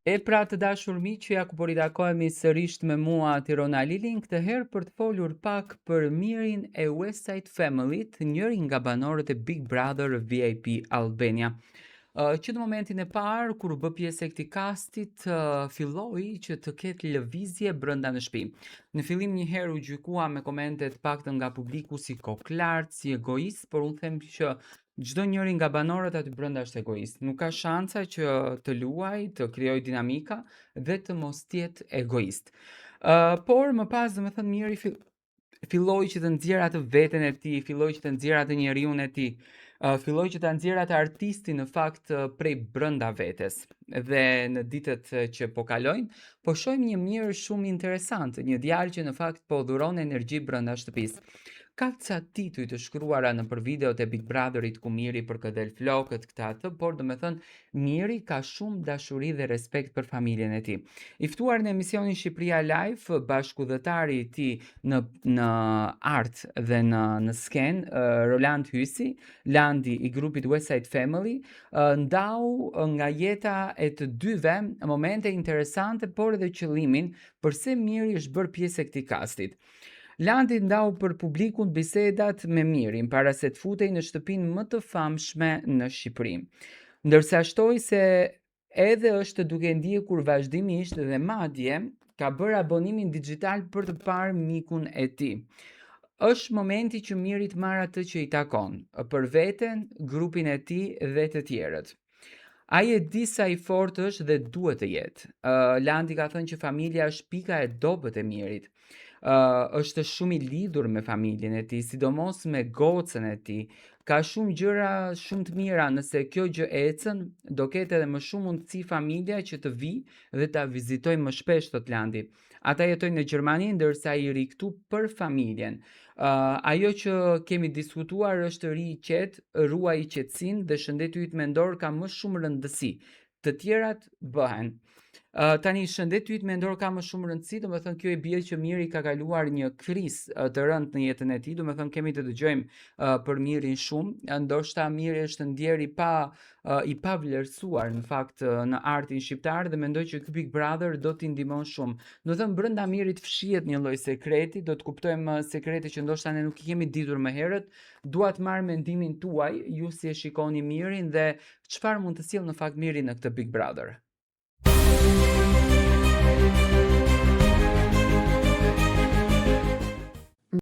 E pra të dashur miq, ja ku po ritakohemi sërish me mua Tirona Lilin, këtë herë për të folur pak për mirin e West Side Family-t, njëri nga banorët e Big Brother VIP Albania. Që në momentin e parë, kur u bë pjesë e këtij kastit, filloi që të ketë lëvizje brenda në shtëpi. Në fillim njëherë u gjykua me komente të paktën nga publiku si koklart, si egoist, por unë them që çdo njëri nga banorët aty brenda është egoist. Nuk ka shansa që të luaj, të krijojë dinamika dhe të mos jetë egoist. Por më pas, domethënë Miri filloi që të nxjerrë atë veten e tij, filloi që të nxjerrë atë njeriun e tij, filloi që ta nxjerrë atë artistin në fakt prej brenda vetes. Dhe në ditët që po kalojnë, po shohim një Mir shumë interesant, një djalë që në fakt po dhuron energji brenda shtëpisë. Ka ca tituj të shkruara nëpër videot e Big Brotherit ku Miri përkëdel flokët këtë atë, por domethënë Miri ka shumë dashuri dhe respekt për familjen e tij. I ftuar në emisionin Shqipëria Live, bashkëudhëtari i tij në art dhe në sken, Roland Hysi, Landi i grupit West Side Family, ndau nga jeta e të dyve momente interesante, por edhe qëllimin pse Miri është bërë pjesë e këtij kastit. Landi ndau për publikun bisedat me Mirin para se të futej në shtëpinë më të famshme në Shqipëri. Ndërsa shtoi se edhe është duke ndjekur vazhdimisht dhe madje ka bërë abonimin digjital për të parë mikun e tij. Është momenti që Miri të marrë atë që i takon, për veten, grupin e tij dhe të tjerët. Ai e di sa i fortë është dhe duhet të jetë. Landi ka thënë që familja është pika e dobët e Mirit. Është shumë i lidhur me familjen e tij, sidomos me gocën e tij. Ka shumë gjëra shumë të mira, nëse kjo gjë ecën, do ketë edhe më shumë mundësi familja që të vijë dhe ta vizitojë më shpesh, thot Landi. Ata jetojnë në Gjermani, ndërsa ai i ri këtu për familjen. Ajo që kemi diskutuar është ri i qetë, ruaj qetësinë dhe shëndeti yt mendor ka më shumë rëndësi. Të tjerat bëhen. Tani shëndeti yt mendor ka më shumë rëndësi, domethënë kjo e bie që Miri ka kaluar një krizë të rëndë në jetën e tij, domethënë kemi të dëgjojmë për Mirin shumë, ndoshta Miri është ndjer i pavlerësuar në fakt në artin shqiptar dhe mendoj që ky Big Brother do t'i ndihmon shumë. Do të thënë brenda Mirit fshihet një lloj sekreti, do të kuptojmë sekrete që ndoshta ne nuk i kemi ditur më herët. Dua të marr mendimin tuaj, ju si e shikoni Mirin dhe çfarë mund të sjellë në fakt Miri në këtë Big Brother.